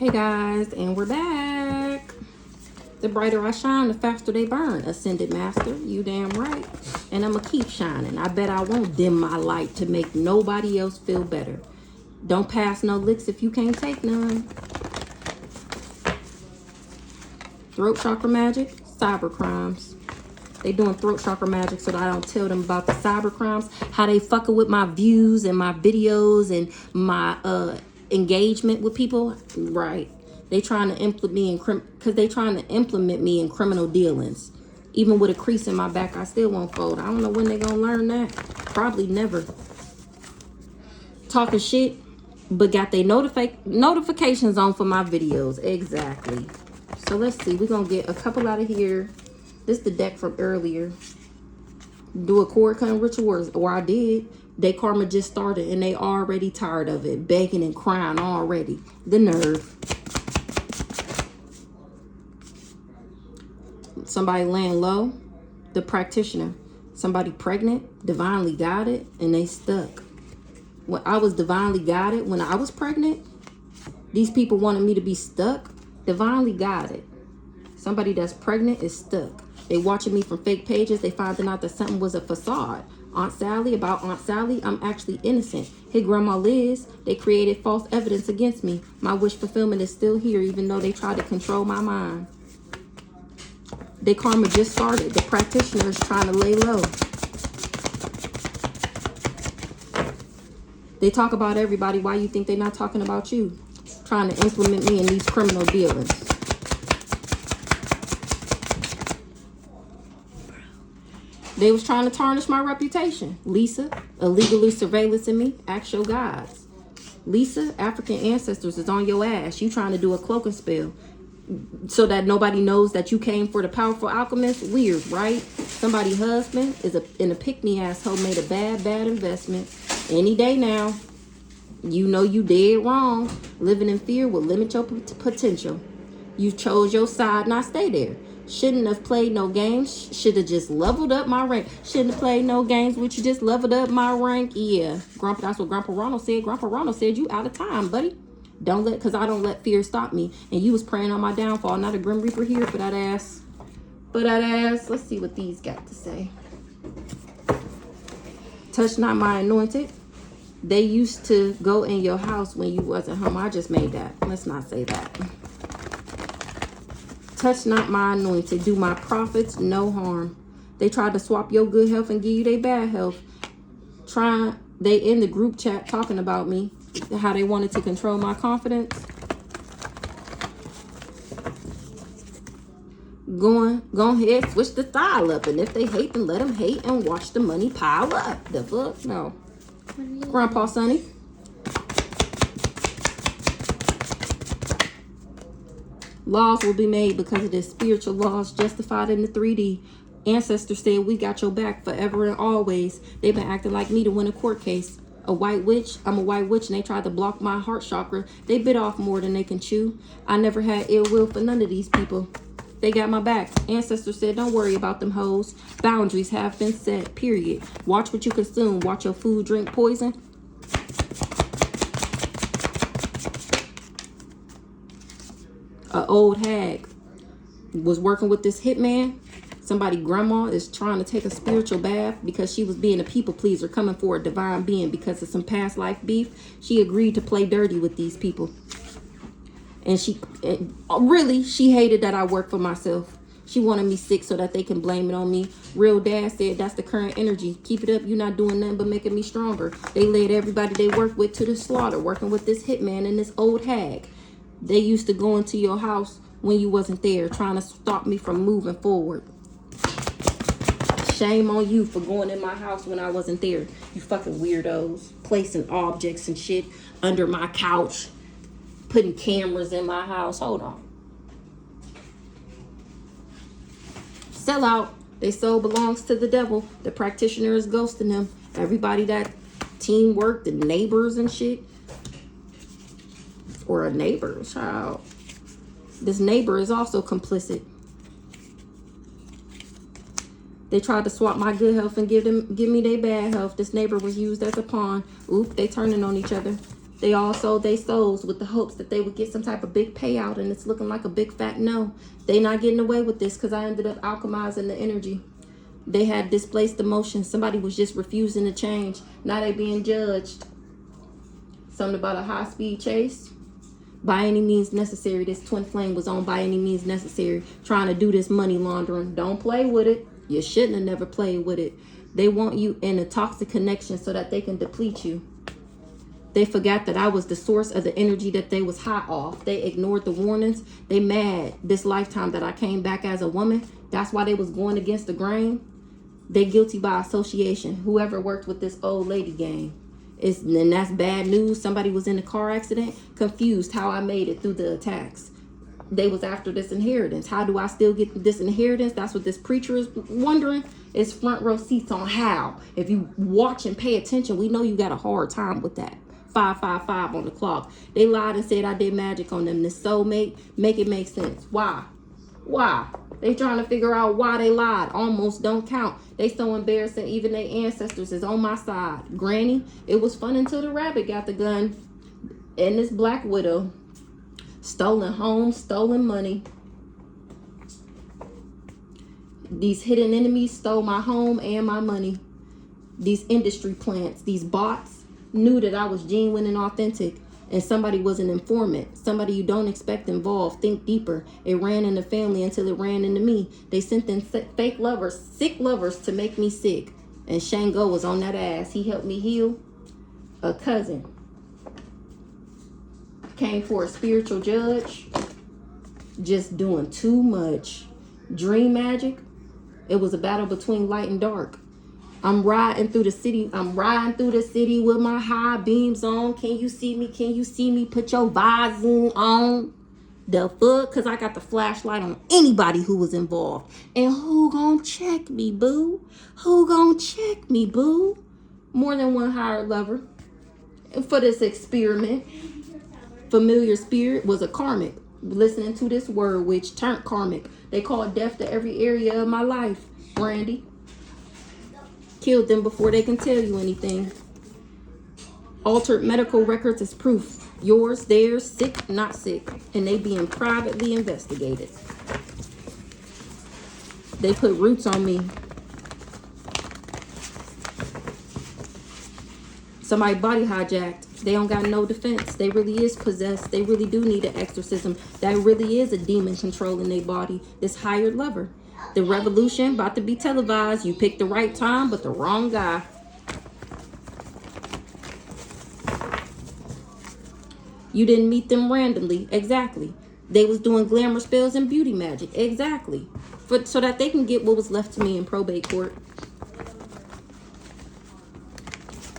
Hey guys, and we're back. The brighter I shine, the faster they burn. Ascended Master, you damn right. And I'm going to keep shining. I bet I won't dim my light to make nobody else feel better. Don't pass no licks if you can't take none. Throat chakra magic, cyber crimes. They doing throat chakra magic so that I don't tell them about the cyber crimes, how they fucking with my views and my videos and my engagement with people. Right. They trying to implement me in implement me in criminal dealings. Even with a crease in my back, I still won't fold. I don't know when they gonna learn that. Probably never. Talking shit, but got their notifications on for my videos. Exactly. So let's see. We're gonna get a couple out of here. This is the deck from earlier. Do a cord cutting ritual, or I did. They karma just started and they already tired of it. Begging and crying already. The nerve. Somebody laying low. The practitioner. Somebody pregnant, divinely guided, and they stuck. When I was divinely guided, when I was pregnant, these people wanted me to be stuck. Divinely guided. Somebody that's pregnant is stuck. They watching me from fake pages. They finding out that something was a facade. Aunt Sally, I'm actually innocent. Hey, Grandma Liz, they created false evidence against me. My wish fulfillment is still here, even though they tried to control my mind. Their karma just started. The practitioner is trying to lay low. They talk about everybody. Why you think they're not talking about you? Trying to implement me in these criminal dealings. They was trying to tarnish my reputation. Lisa, illegally surveillancing me. Ask your gods. Lisa, African ancestors is on your ass. You trying to do a cloak and spell so that nobody knows that you came for the powerful alchemist. Weird, right? Somebody's husband is in a pick-me asshole, made a bad investment. Any day now. You know you dead wrong. Living in fear will limit your potential. You chose your side, not stay there. Shouldn't have played no games. Should have just leveled up my rank. Shouldn't have played no games with you. Just leveled up my rank. Yeah. That's what Grandpa Ronald said. Grandpa Ronald said you out of time, buddy. Because I don't let fear stop me. And you was praying on my downfall. Not a Grim Reaper here for that ass. Let's see what these got to say. Touch not my anointed. They used to go in your house when you wasn't home. I just made that. Let's not say that. Touch not my anointed. Do my prophets no harm. They tried to swap your good health and give you their bad health. They in the group chat talking about me. How they wanted to control my confidence. Go ahead, switch the style up. And if they hate, then let them hate and watch the money pile up. The fuck? No. Grandpa Sonny. Laws will be made because of this. Spiritual laws justified in the 3D. Ancestors said we got your back forever and always. They've been acting like me to win a court case. A white witch. I'm a white witch and they tried to block my heart chakra. They bit off more than they can chew. I never had ill will for none of these people. They got my back. Ancestors said don't worry about them hoes. Boundaries have been set, period. Watch what you consume. Watch your food, drink poison. An old hag was working with this hitman. Somebody grandma is trying to take a spiritual bath because she was being a people pleaser, coming for a divine being because of some past life beef. She agreed to play dirty with these people. And she hated that I work for myself. She wanted me sick so that they can blame it on me. Real dad said that's the current energy. Keep it up. You're not doing nothing but making me stronger. They led everybody they work with to the slaughter, working with this hitman and this old hag. They used to go into your house when you wasn't there, trying to stop me from moving forward. Shame on you for going in my house when I wasn't there. You fucking weirdos. Placing objects and shit under my couch. Putting cameras in my house. Hold on. Sell out. Their soul belongs to the devil. The practitioner is ghosting them. Everybody that teamwork, the neighbors and shit. Or a neighbor, child. This neighbor is also complicit. They tried to swap my good health and give me their bad health. This neighbor was used as a pawn. Oop, they turning on each other. They all sold their souls with the hopes that they would get some type of big payout, and it's looking like a big fat no. They not getting away with this because I ended up alchemizing the energy. They had displaced emotions. Somebody was just refusing to change. Now they being judged. Something about a high-speed chase. By any means necessary. This twin flame was on by any means necessary. Trying to do this money laundering. Don't play with it. You shouldn't have never played with it. They want you in a toxic connection so that they can deplete you. They forgot that I was the source of the energy that they was high off. They ignored the warnings. They mad this lifetime that I came back as a woman. That's why they was going against the grain. They guilty by association. Whoever worked with this old lady gang. And that's bad news. Somebody was in a car accident. Confused how I made it through the attacks. They was after this inheritance. How do I still get this inheritance? That's what this preacher is wondering. It's front row seats on how. If you watch and pay attention, we know you got a hard time with that. 555 on the clock. They lied and said I did magic on them. This soulmate, make it make sense. Why? Why? They trying to figure out why they lied. Almost don't count. They so embarrassing. Even their ancestors is on my side. Granny, it was fun until the rabbit got the gun. And this black widow. Stolen homes, stolen money. These hidden enemies stole my home and my money. These industry plants, these bots, knew that I was genuine and authentic, and somebody was an informant, somebody you don't expect involved. Think deeper. It ran in the family until it ran into me. They sent in fake lovers, sick lovers to make me sick, and Shango was on that ass. He helped me heal. A cousin came for a spiritual judge, just doing too much. Dream magic. It was a battle between light and dark. I'm riding through the city. I'm riding through the city with my high beams on. Can you see me? Can you see me? Put your visor on. The fuck? Because I got the flashlight on anybody who was involved. And who gonna check me, boo? Who gonna check me, boo? More than one hired lover. For this experiment. Familiar spirit was a karmic. Listening to this word, which turned karmic. They called death to every area of my life. Brandy. Killed them before they can tell you anything. Altered medical records as proof. Yours, theirs, sick, not sick. And they being privately investigated. They put roots on me. Somebody body hijacked. They don't got no defense. They really is possessed. They really do need an exorcism. That really is a demon controlling their body. This hired lover. The revolution about to be televised. You picked the right time, but the wrong guy. You didn't meet them randomly. Exactly. They was doing glamour spells and beauty magic. Exactly. So that they can get what was left to me in probate court.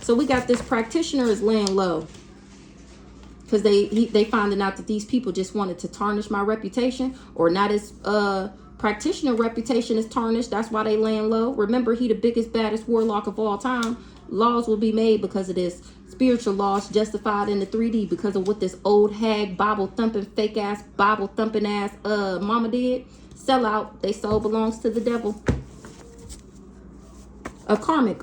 So we got this practitioner is laying low. Because they finding out that these people just wanted to tarnish my reputation. Or not as practitioner reputation is tarnished. That's why they laying low. Remember, he the biggest, baddest warlock of all time. Laws will be made because of this. Spiritual laws justified in the 3D because of what this old hag, Bible thumping, fake ass, Bible thumping ass mama did. Sell out. They soul belongs to the devil. A karmic.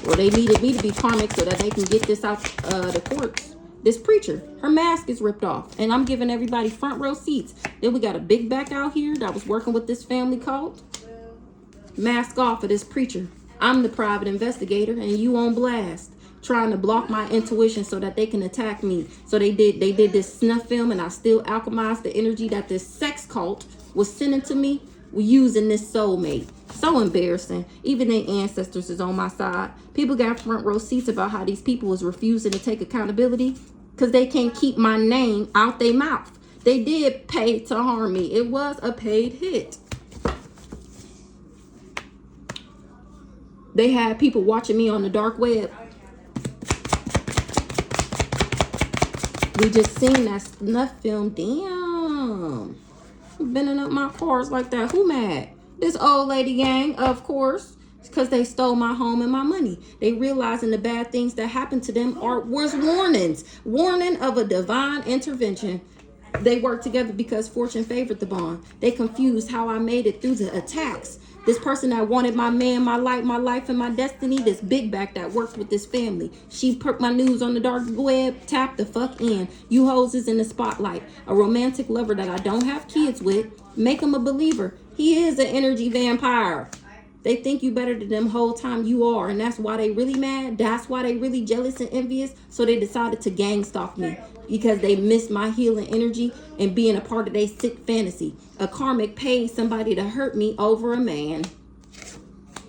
Well, they needed me to be karmic so that they can get this out the courts. This preacher, her mask is ripped off. And I'm giving everybody front row seats. Then we got a big back out here that was working with this family cult. Mask off of this preacher. I'm the private investigator and you on blast. Trying to block my intuition so that they can attack me. So they did this snuff film, and I still alchemized the energy that this sex cult was sending to me using this soulmate. So embarrassing. Even their ancestors is on my side. People got front row seats about how these people was refusing to take accountability because they can't keep my name out their mouth. They did pay to harm me. It was a paid hit. They had people watching me on the dark web. We just seen that snuff film. Damn. Bending up my cars like that. Who mad? This old lady gang, of course. It's because they stole my home and my money. They realizing the bad things that happened to them was warnings. Warning of a divine intervention. They worked together because fortune favored the bond. They confused how I made it through the attacks. This person that wanted my man, my life, and my destiny. This big back that works with this family. She put my news on the dark web. Tap the fuck in. You hoes is in the spotlight. A romantic lover that I don't have kids with. Make him a believer. He is an energy vampire. They think you better than them whole time you are. And that's why they really mad. That's why they really jealous and envious. So they decided to gang stalk me. Because they missed my healing energy and being a part of their sick fantasy. A karmic paid somebody to hurt me over a man.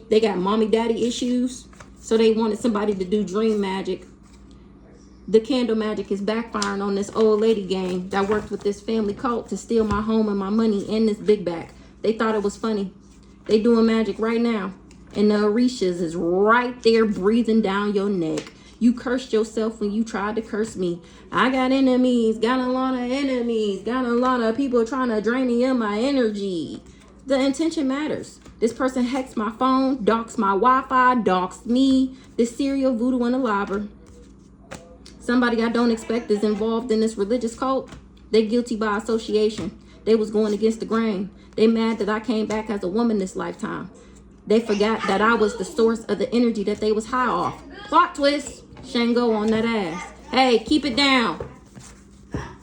They got mommy daddy issues. So they wanted somebody to do dream magic. The candle magic is backfiring on this old lady gang that worked with this family cult to steal my home and my money and this big back. They thought it was funny. They doing magic right now. And the Orishas is right there breathing down your neck. You cursed yourself when you tried to curse me. I got enemies, got a lot of enemies, got a lot of people trying to drain me of my energy. The intention matters. This person hacks my phone, doxed my Wi-Fi, doxed me. This serial voodoo and a lobber. Somebody I don't expect is involved in this religious cult. They guilty by association. They was going against the grain. They mad that I came back as a woman this lifetime. They forgot that I was the source of the energy that they was high off. Plot twist. Shango on that ass. Hey, keep it down.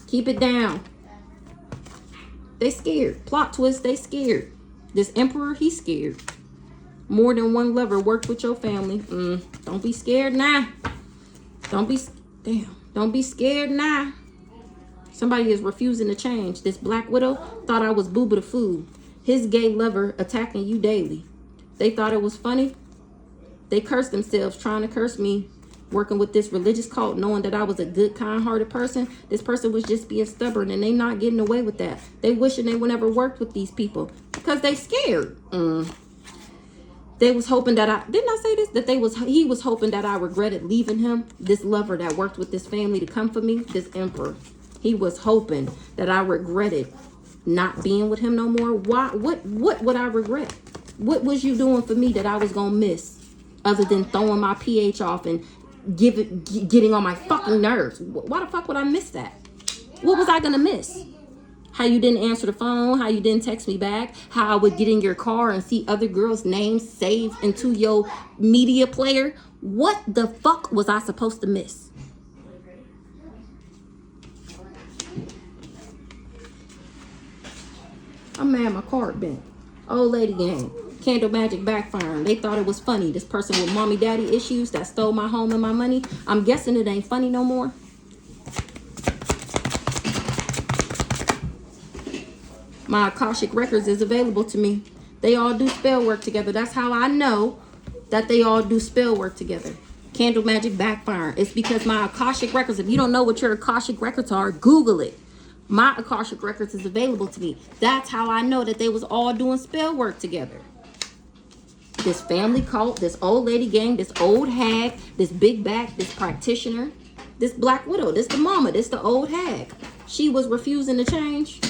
Keep it down. They scared. Plot twist, they scared. This emperor, he's scared. More than one lover worked with your family. Don't be scared now. Don't be scared now. Somebody is refusing to change. This Black Widow thought I was Booba the Fool. His gay lover attacking you daily. They thought it was funny. They cursed themselves trying to curse me. Working with this religious cult, knowing that I was a good, kind-hearted person. This person was just being stubborn, and they not getting away with that. They wishing they would never worked with these people because they scared. They was hoping that didn't I say this? That he was hoping that I regretted leaving him. This lover that worked with this family to come for me, this emperor. He was hoping that I regretted not being with him no more. Why? What would I regret? What was you doing for me that I was gonna miss, other than throwing my pH off and getting on my fucking nerves? Why the fuck would I miss that? What was I gonna miss? How you didn't answer the phone, how you didn't text me back, how I would get in your car and see other girls' names saved into your media player. What the fuck was I supposed to miss? I'm mad my card bent. Old lady gang. Candle magic backfiring. They thought it was funny. This person with mommy daddy issues that stole my home and my money. I'm guessing it ain't funny no more. My Akashic records is available to me. They all do spell work together. That's how I know that they all do spell work together. Candle magic backfiring. It's because my Akashic records, if you don't know what your Akashic records are, Google it. My Akashic records is available to me. That's how I know that they was all doing spell work together. This family cult, this old lady gang, this old hag, this big back, this practitioner, this Black Widow, this the mama, this the old hag. She was refusing to change.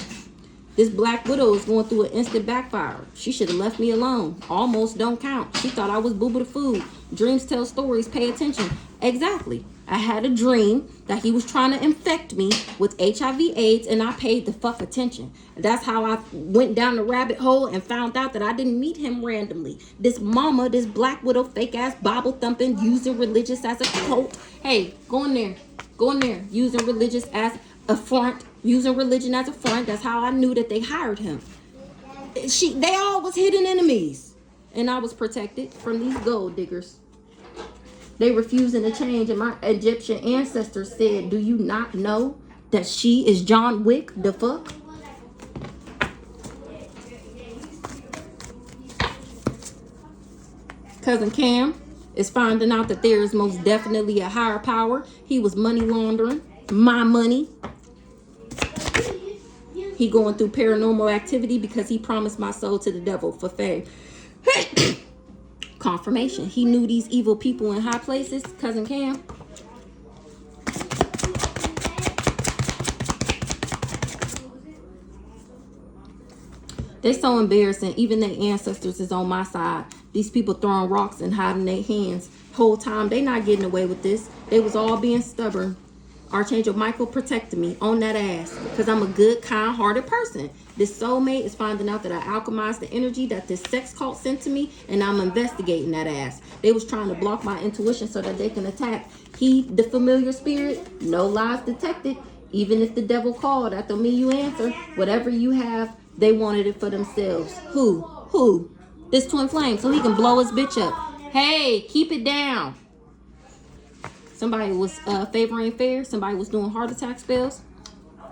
This Black Widow is going through an instant backfire. She should have left me alone. Almost don't count. She thought I was Booba the Fool. Dreams tell stories. Pay attention. Exactly. I had a dream that he was trying to infect me with HIV/AIDS, and I paid the fuck attention. That's how I went down the rabbit hole and found out that I didn't meet him randomly. This mama, this Black Widow, fake ass Bible thumping, using religious as a cult. Hey, go in there. Go in there. Using religious as a front. Using religion as a front. That's how I knew that they hired him. They all was hidden enemies. And I was protected from these gold diggers. They refusing to change, and my Egyptian ancestors said, do you not know that she is John Wick? The fuck? Cousin Cam is finding out that there is most definitely a higher power. He was money laundering my money. He going through paranormal activity because he promised my soul to the devil for fame. Confirmation. He knew these evil people in high places. Cousin Cam. They're so embarrassing. Even their ancestors is on my side. These people throwing rocks and hiding their hands. Whole time they not getting away with this. They was all being stubborn. Archangel Michael protected me on that ass because I'm a good, kind-hearted person. This soulmate is finding out that I alchemized the energy that this sex cult sent to me, and I'm investigating that ass. They was trying to block my intuition so that they can attack. He, the familiar spirit, no lies detected. Even if the devil called, that don't mean you answer. Whatever you have, they wanted it for themselves. Who? This twin flame, so he can blow his bitch up. Hey, keep it down. Somebody was favoring fair. Somebody was doing heart attack spells.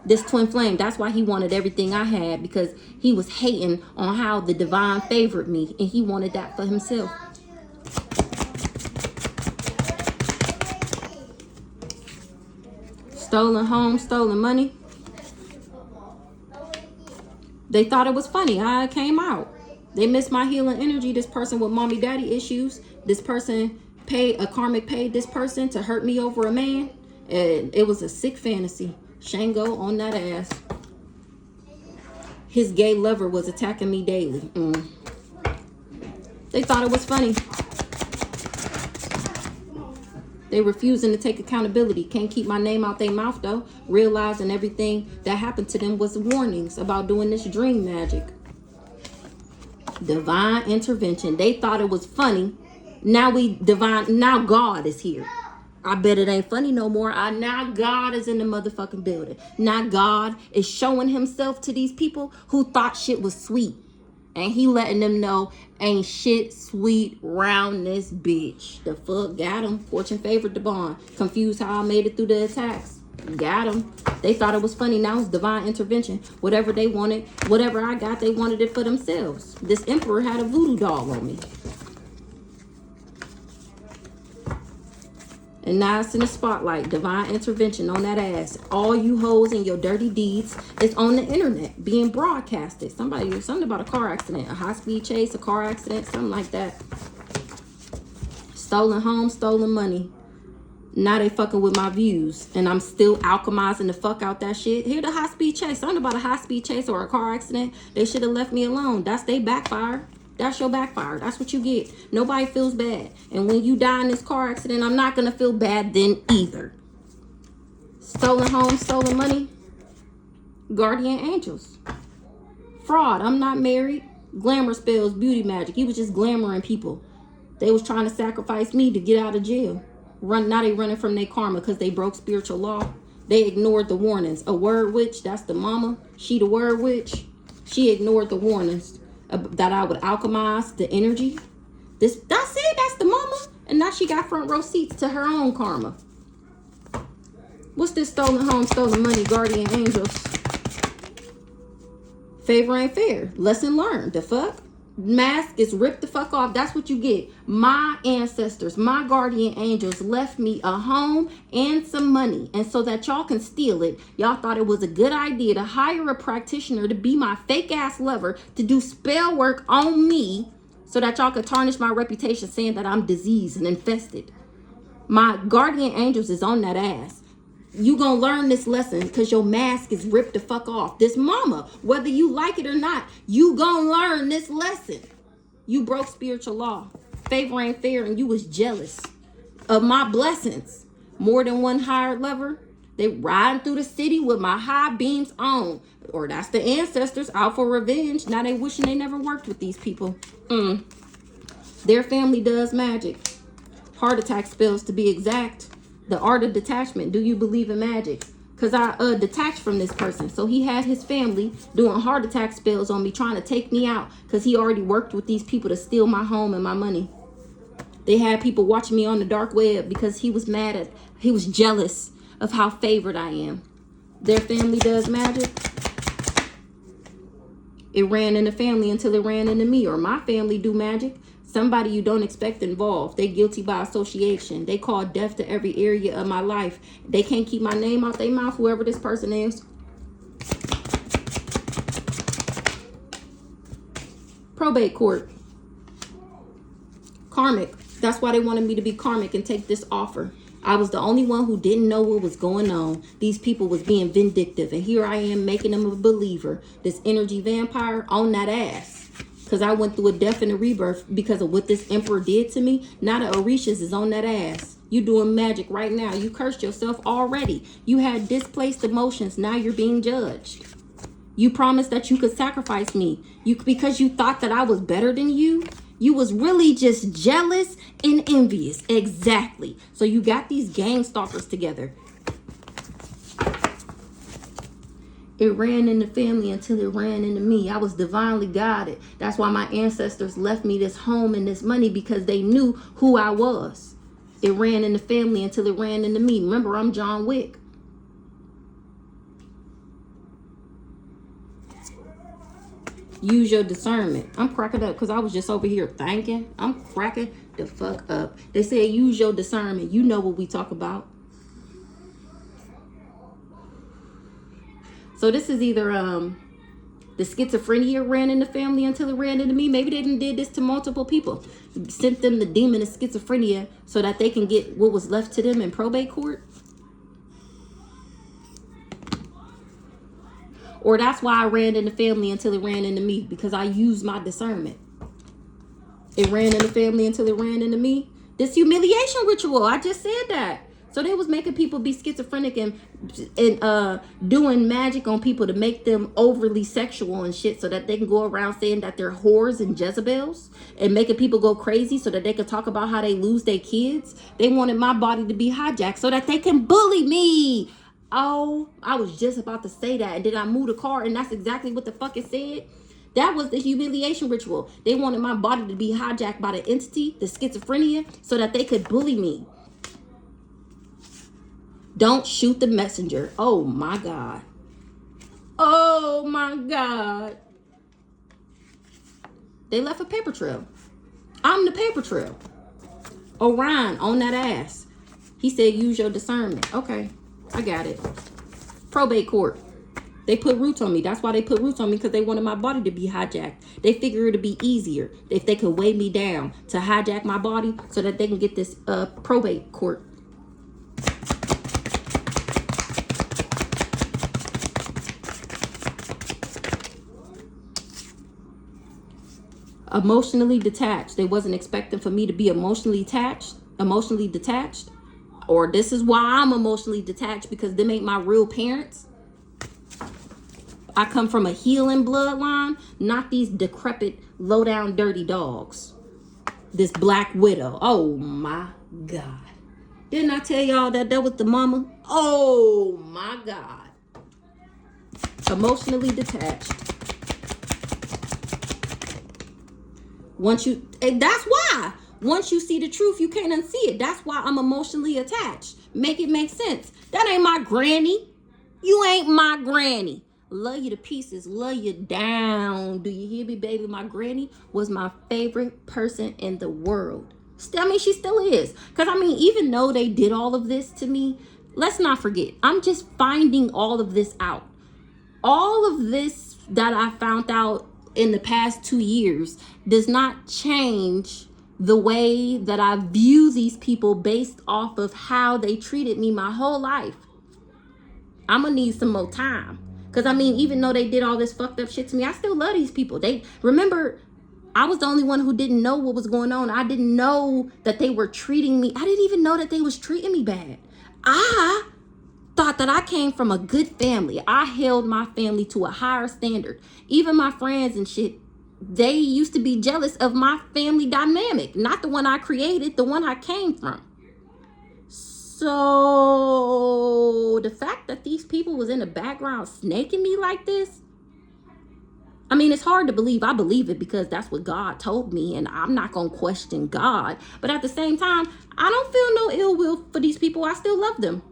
This twin flame, that's why he wanted everything I had, because he was hating on how the divine favored me, and he wanted that for himself. Stolen home, stolen money. They thought it was funny. I came out. They missed my healing energy. This person with mommy daddy issues. This person karmic paid this person to hurt me over a man. And it was a sick fantasy. Shango on that ass. His gay lover was attacking me daily. They thought it was funny. They refusing to take accountability. Can't keep my name out their mouth though. Realizing everything that happened to them was warnings about doing this dream magic. Divine intervention. They thought it was funny. Now God is here. I bet it ain't funny no more. Now God is in the motherfucking building. Now God is showing himself to these people who thought shit was sweet. And he letting them know ain't shit sweet round this bitch. The fuck got him. Fortune favored the bond. Confused how I made it through the attacks. Got him. They thought it was funny. Now it's divine intervention. Whatever they wanted, whatever I got, they wanted it for themselves. This emperor had a voodoo doll on me. And now it's in the spotlight. Divine intervention on that ass. All you hoes and your dirty deeds is on the internet being broadcasted. Something about a car accident, a high-speed chase, a car accident, something like that. Stolen home, stolen money. Now they fucking with my views. And I'm still alchemizing the fuck out that shit. Here the high-speed chase. Something about a high-speed chase or a car accident. They should have left me alone. That's they backfire. That's your backfire. That's what you get. Nobody feels bad. And when you die in this car accident, I'm not going to feel bad then either. Stolen home, stolen money. Guardian angels. Fraud. I'm not married. Glamour spells, beauty magic. He was just glamoring people. They was trying to sacrifice me to get out of jail. Now they running from their karma because they broke spiritual law. They ignored the warnings. A word witch, that's the mama. She the word witch. She ignored the warnings that I would alchemize the energy. That's it. That's the mama. And now she got front row seats to her own karma. What's this stolen home, stolen money, guardian angels? Favor ain't fair. Lesson learned. The fuck? Mask is ripped the fuck off. That's what you get. My ancestors, my guardian angels left me a home and some money. And so that y'all can steal it, y'all thought it was a good idea to hire a practitioner to be my fake ass lover to do spell work on me so that y'all could tarnish my reputation saying that I'm diseased and infested. My guardian angels is on that ass. You gonna learn this lesson because your mask is ripped the fuck off. This mama, whether you like it or not, you gonna learn this lesson. You broke spiritual law. Favor ain't fair and you was jealous of my blessings. More than one hired lover. They riding through the city with my high beams on. Or that's the ancestors out for revenge. Now they wishing they never worked with these people. Their family does magic. Heart attack spells to be exact. The art of detachment. Do you believe in magic? Because I detached from this person. So he had his family doing heart attack spells on me, trying to take me out. Because he already worked with these people to steal my home and my money. They had people watching me on the dark web because he was he was jealous of how favored I am. Their family does magic. It ran in the family until it ran into me. Or my family do magic. Somebody you don't expect involved. They guilty by association. They call death to every area of my life. They can't keep my name out their mouth, whoever this person is. Probate court. Karmic. That's why they wanted me to be karmic and take this offer. I was the only one who didn't know what was going on. These people was being vindictive. And here I am making them a believer. This energy vampire on that ass. Because I went through a death and a rebirth because of what this emperor did to me. Now the Orishas is on that ass. You doing magic right now. You cursed yourself already. You had displaced emotions. Now you're being judged. You promised that you could sacrifice me. Because you thought that I was better than you. You was really just jealous and envious. Exactly. So you got these gang stalkers together. It ran in the family until it ran into me. I was divinely guided. That's why my ancestors left me this home and this money, because they knew who I was. It ran in the family until it ran into me. Remember, I'm John Wick. Use your discernment. I'm cracking up because I was just over here thinking. I'm cracking the fuck up. They said use your discernment. You know what we talk about. So this is either the schizophrenia ran in the family until it ran into me. Maybe they did this to multiple people. Sent them the demon of schizophrenia so that they can get what was left to them in probate court. Or that's why I ran in the family until it ran into me, because I used my discernment. It ran in the family until it ran into me. This humiliation ritual, I just said that. So they was making people be schizophrenic and doing magic on people to make them overly sexual and shit, so that they can go around saying that they're whores and Jezebels, and making people go crazy so that they can talk about how they lose their kids. They wanted my body to be hijacked so that they can bully me. Oh, I was just about to say that, and then I moved the car, and that's exactly what the fuck it said. That was the humiliation ritual. They wanted my body to be hijacked by the entity, the schizophrenia, so that they could bully me. Don't shoot the messenger. Oh my God. Oh my God. They left a paper trail. I'm the paper trail. Orion on that ass. He said use your discernment. Okay, I got it. Probate court. They put roots on me. That's why they put roots on me, because they wanted my body to be hijacked. They figured it'd be easier if they could weigh me down to hijack my body so that they can get this probate court. Emotionally detached. They wasn't expecting for me to be emotionally detached. Or this is why I'm emotionally detached, because them ain't my real parents. I come from a healing bloodline, not these decrepit, low down, dirty dogs. This black widow. Oh my God. Didn't I tell y'all that was the mama? Oh my God. Emotionally detached. That's why. Once you see the truth, you can't unsee it. That's why I'm emotionally attached. Make it make sense. That ain't my granny. You ain't my granny. Love you to pieces. Love you down. Do you hear me, baby? My granny was my favorite person in the world. She still is. Because, even though they did all of this to me, let's not forget, I'm just finding all of this out. All of this that I found out in the past 2 years does not change the way that I view these people based off of how they treated me my whole life. I'm gonna need some more time. Because even though they did all this fucked up shit to me, I still love these people. Remember, I was the only one who didn't know what was going on. I didn't know that they were treating me. I didn't even know that they was treating me bad. I thought that I came from a good family. I held my family to a higher standard. Even my friends and shit, they used to be jealous of my family dynamic. Not the one I created, the one I came from. So the fact that these people was in the background snaking me like this, it's hard to believe. I believe it because that's what God told me, and I'm not going to question God. But at the same time, I don't feel no ill will for these people. I still love them.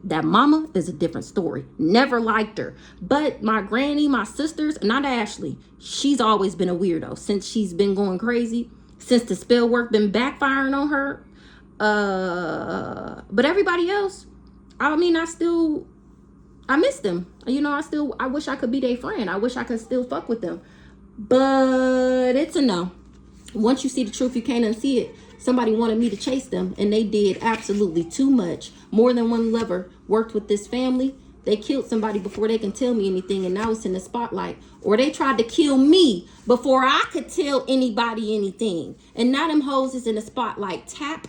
That mama is a different story. Never liked her. But my granny, my sisters, not Ashley, she's always been a weirdo since she's been going crazy, since the spell work been backfiring on her. But everybody else, I miss them. I wish I could be their friend. I wish I could still fuck with them. But it's a no. Once you see the truth, you can't unsee it. Somebody wanted me to chase them, and they did absolutely too much. More than one lover worked with this family. They killed somebody before they can tell me anything, and now it's in the spotlight. Or they tried to kill me before I could tell anybody anything. And now them hoes is in the spotlight. Tap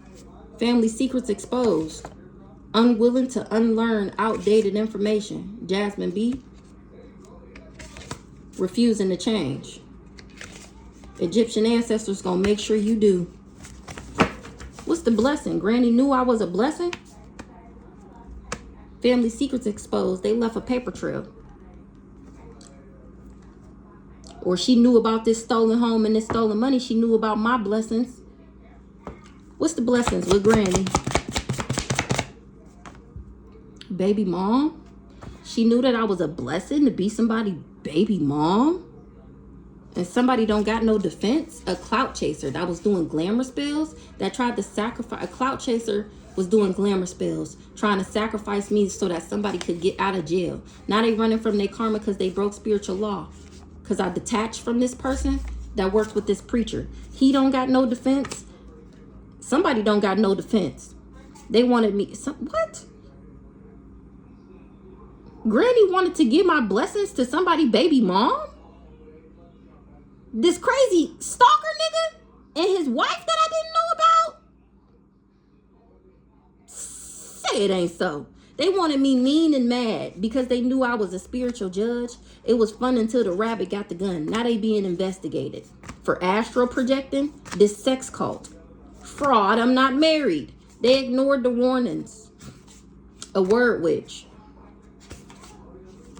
Family secrets exposed. Unwilling to unlearn outdated information. Jasmine B. Refusing to change. Egyptian ancestors gonna make sure you do. What's the blessing? Granny knew I was a blessing? Family secrets exposed. They left a paper trail. Or she knew about this stolen home and this stolen money. She knew about my blessings. What's the blessings with Granny? Baby mom. She knew that I was a blessing to be somebody's baby mom. And somebody don't got no defense. A clout chaser that was doing glamour spells that tried to sacrifice. A clout chaser was doing glamour spells, trying to sacrifice me so that somebody could get out of jail. Now they running from their karma because they broke spiritual law. Because I detached from this person that worked with this preacher. He don't got no defense. Somebody don't got no defense. They wanted me. What? Granny wanted to give my blessings to somebody baby mom? This crazy stalker nigga and his wife that I didn't know about? Say it ain't so. They wanted me mean and mad because they knew I was a spiritual judge. It was fun until the rabbit got the gun. Now they being investigated for astral projecting, this sex cult. Fraud, I'm not married. They ignored the warnings. A word witch.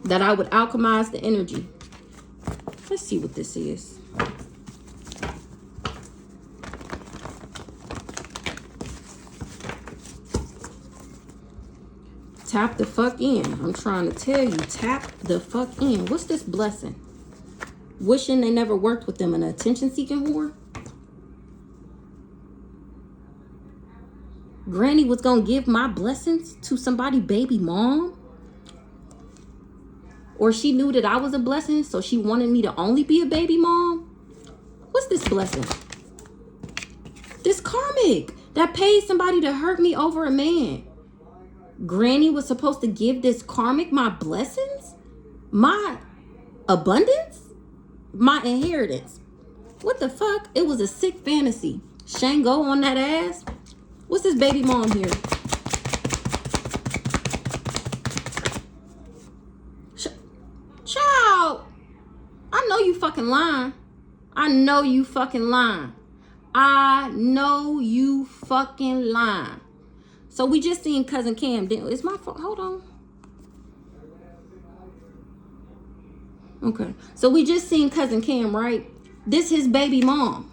That I would alchemize the energy. Let's see what this is. Tap the fuck in. I'm trying to tell you, tap the fuck in. What's this blessing? Wishing they never worked with them, an attention-seeking whore? Granny was gonna give my blessings to somebody baby mom? Or she knew that I was a blessing, so she wanted me to only be a baby mom? What's this blessing? This karmic that paid somebody to hurt me over a man. Granny was supposed to give this karmic my blessings? My abundance? My inheritance? What the fuck? It was a sick fantasy. Shango on that ass? What's this baby mom here? Child, I know you fucking lying. I know you fucking lying. I know you fucking lying. So we just seen Cousin Cam. It's my fault. Hold on. Okay. So we just seen Cousin Cam, right? This his baby mom.